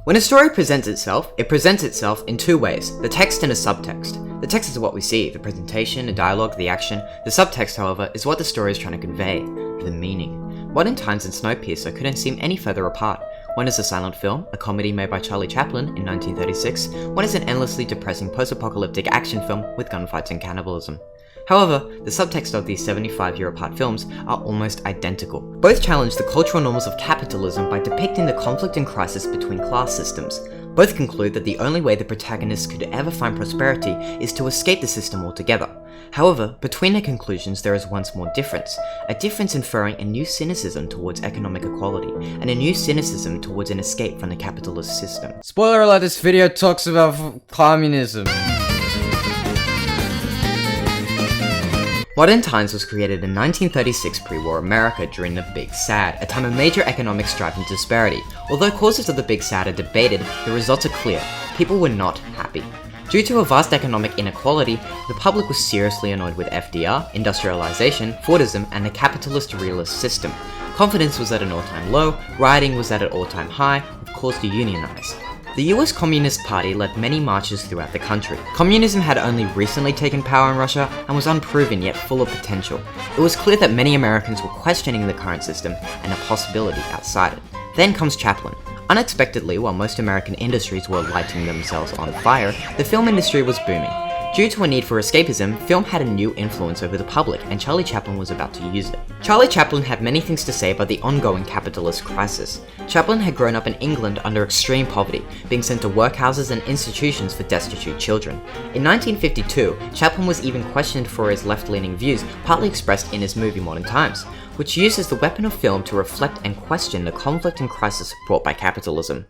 When a story presents itself in two ways, the text and a subtext. The text is what we see, the presentation, the dialogue, the action. The subtext, however, is what the story is trying to convey, the meaning. Modern Times and Snowpiercer couldn't seem any further apart. One is a silent film, a comedy made by Charlie Chaplin in 1936. One is an endlessly depressing post-apocalyptic action film with gunfights and cannibalism. However, the subtext of these 75-year-apart films are almost identical. Both challenge the cultural norms of capitalism by depicting the conflict and crisis between class systems. Both conclude that the only way the protagonists could ever find prosperity is to escape the system altogether. However, between their conclusions there is one small difference, a difference inferring a new cynicism towards economic equality, and a new cynicism towards an escape from the capitalist system. Spoiler alert, this video talks about communism. Modern Times was created in 1936 pre-war America during the Big Sad, a time of major economic strife and disparity. Although causes of the Big Sad are debated, the results are clear. People were not happy. Due to a vast economic inequality, the public was seriously annoyed with FDR, industrialization, Fordism, and the capitalist realist system. Confidence was at an all-time low, rioting was at an all-time high, with calls to unionize. The US Communist Party led many marches throughout the country. Communism had only recently taken power in Russia and was unproven yet full of potential. It was clear that many Americans were questioning the current system and a possibility outside it. Then comes Chaplin. Unexpectedly, while most American industries were lighting themselves on fire, the film industry was booming. Due to a need for escapism, film had a new influence over the public, and Charlie Chaplin was about to use it. Charlie Chaplin had many things to say about the ongoing capitalist crisis. Chaplin had grown up in England under extreme poverty, being sent to workhouses and institutions for destitute children. In 1952, Chaplin was even questioned for his left-leaning views, partly expressed in his movie Modern Times, which uses the weapon of film to reflect and question the conflict and crisis brought by capitalism.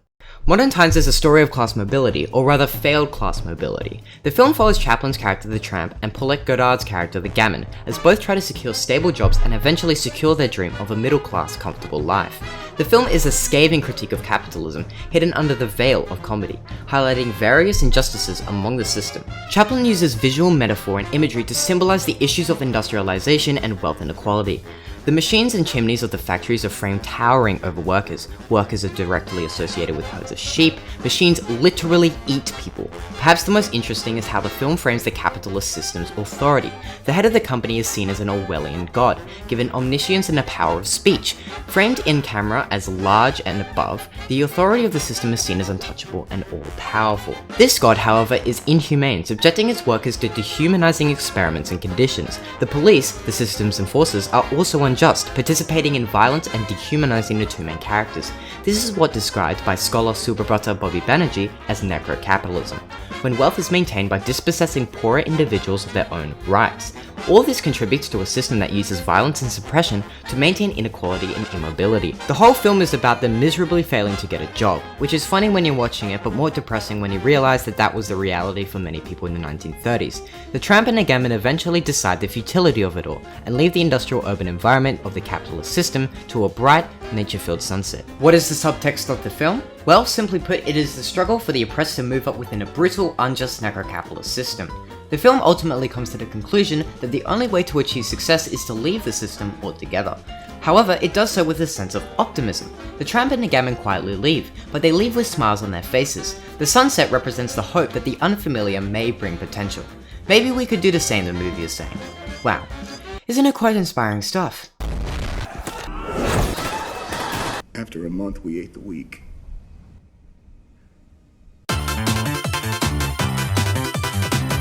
Modern Times is a story of class mobility, or rather failed class mobility. The film follows Chaplin's character the Tramp and Paulette Goddard's character the Gamin, as both try to secure stable jobs and eventually secure their dream of a middle-class, comfortable life. The film is a scathing critique of capitalism, hidden under the veil of comedy, highlighting various injustices among the system. Chaplin uses visual metaphor and imagery to symbolize the issues of industrialization and wealth inequality. The machines and chimneys of the factories are framed towering over workers. Workers are directly associated with herds of sheep. Machines literally eat people. Perhaps the most interesting is how the film frames the capitalist system's authority. The head of the company is seen as an Orwellian god, given omniscience and the power of speech. Framed in camera as large and above, the authority of the system is seen as untouchable and all-powerful. This god, however, is inhumane, subjecting its workers to dehumanizing experiments and conditions. The police, the system's enforcers, are also unjust, participating in violence and dehumanizing the two main characters. This is what described by scholar Subrata Bobby Banerjee as necro-capitalism, when wealth is maintained by dispossessing poorer individuals of their own rights. All this contributes to a system that uses violence and suppression to maintain inequality and immobility. The whole film is about them miserably failing to get a job, which is funny when you're watching it, but more depressing when you realize that that was the reality for many people in the 1930s. The Tramp and the Gamin eventually decide the futility of it all, and leave the industrial urban environment of the capitalist system to a bright, nature-filled sunset. What is the subtext of the film? Well, simply put, it is the struggle for the oppressed to move up within a brutal, unjust necro-capitalist system. The film ultimately comes to the conclusion that the only way to achieve success is to leave the system altogether. However, it does so with a sense of optimism. The Tramp and the Gamin quietly leave, but they leave with smiles on their faces. The sunset represents the hope that the unfamiliar may bring potential. Maybe we could do the same, the movie is saying. Wow, isn't it quite inspiring stuff? After a month, we ate the week.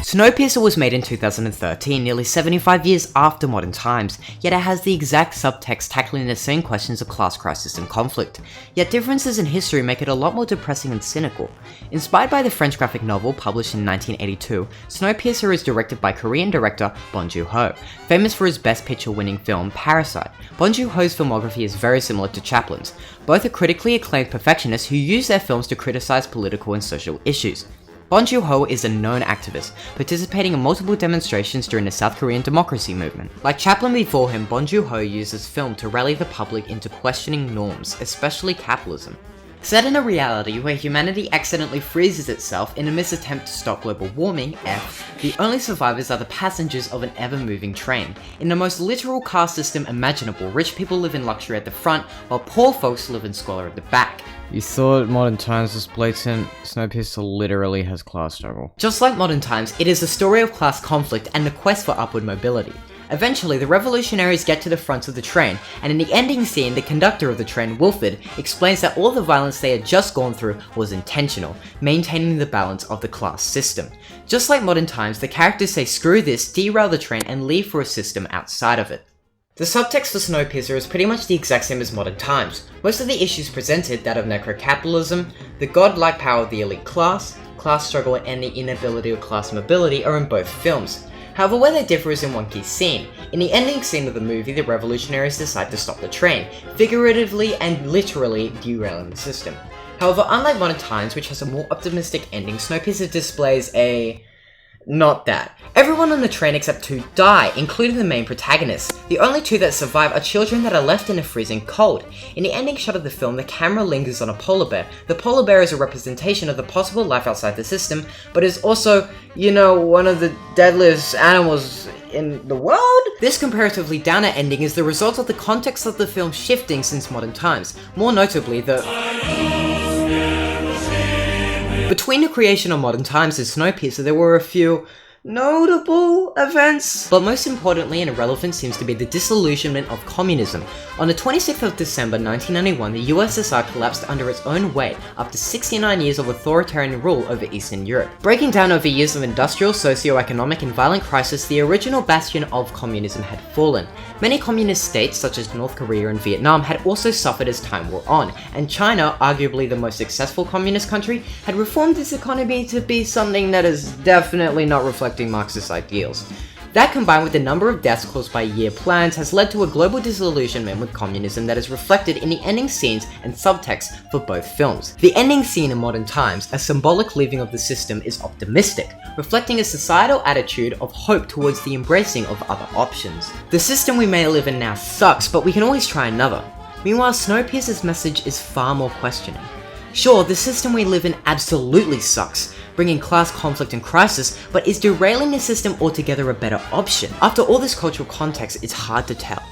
Snowpiercer was made in 2013, nearly 75 years after Modern Times, yet it has the exact subtext tackling the same questions of class crisis and conflict. Yet differences in history make it a lot more depressing and cynical. Inspired by the French graphic novel published in 1982, Snowpiercer is directed by Korean director Bong Joon-ho, famous for his Best Picture winning film Parasite. Bong Joon-ho's filmography is very similar to Chaplin's. Both are critically acclaimed perfectionists who use their films to criticize political and social issues. Bong Joon-ho is a known activist, participating in multiple demonstrations during the South Korean democracy movement. Like Chaplin before him, Bong Joon-ho uses film to rally the public into questioning norms, especially capitalism. Set in a reality where humanity accidentally freezes itself in a misattempt to stop global warming, the only survivors are the passengers of an ever-moving train. In the most literal caste system imaginable, rich people live in luxury at the front, while poor folks live in squalor at the back. You thought Modern Times was blatant? Snowpiercer literally has class struggle. Just like Modern Times, it is a story of class conflict and the quest for upward mobility. Eventually, the revolutionaries get to the front of the train, and in the ending scene, the conductor of the train, Wilford, explains that all the violence they had just gone through was intentional, maintaining the balance of the class system. Just like Modern Times, the characters say screw this, derail the train, and leave for a system outside of it. The subtext for Snowpiercer is pretty much the exact same as Modern Times. Most of the issues presented, that of necrocapitalism, the godlike power of the elite class struggle, and the inability of class mobility are in both films. However, where they differ is in one key scene. In the ending scene of the movie, the revolutionaries decide to stop the train, figuratively and literally derailing the system. However, unlike Modern Times, which has a more optimistic ending, Snowpiercer displays a... not that. Everyone on the train except 2 die, including the main protagonist. The only 2 that survive are children that are left in a freezing cold. In the ending shot of the film, the camera lingers on a polar bear. The polar bear is a representation of the possible life outside the system, but is also, you know, one of the deadliest animals in the world? This comparatively downer ending is the result of the context of the film shifting since Modern Times, more notably the... Between the creation of Modern Times and Snowpiercer, there were a few notable events, but most importantly and irrelevant seems to be the disillusionment of communism. On the 26th of December 1991, the USSR collapsed under its own weight after 69 years of authoritarian rule over Eastern Europe. Breaking down over years of industrial, socio-economic and violent crisis, the original bastion of communism had fallen. Many communist states, such as North Korea and Vietnam, had also suffered as time wore on, and China, arguably the most successful communist country, had reformed its economy to be something that is definitely not reflecting Marxist ideals. That, combined with the number of deaths caused by year plans, has led to a global disillusionment with communism that is reflected in the ending scenes and subtext for both films. The ending scene in Modern Times, a symbolic leaving of the system, is optimistic, reflecting a societal attitude of hope towards the embracing of other options. The system we may live in now sucks, but we can always try another. Meanwhile, Snowpiercer's message is far more questioning. Sure, the system we live in absolutely sucks, bringing class conflict and crisis, but is derailing the system altogether a better option? After all this cultural context, it's hard to tell.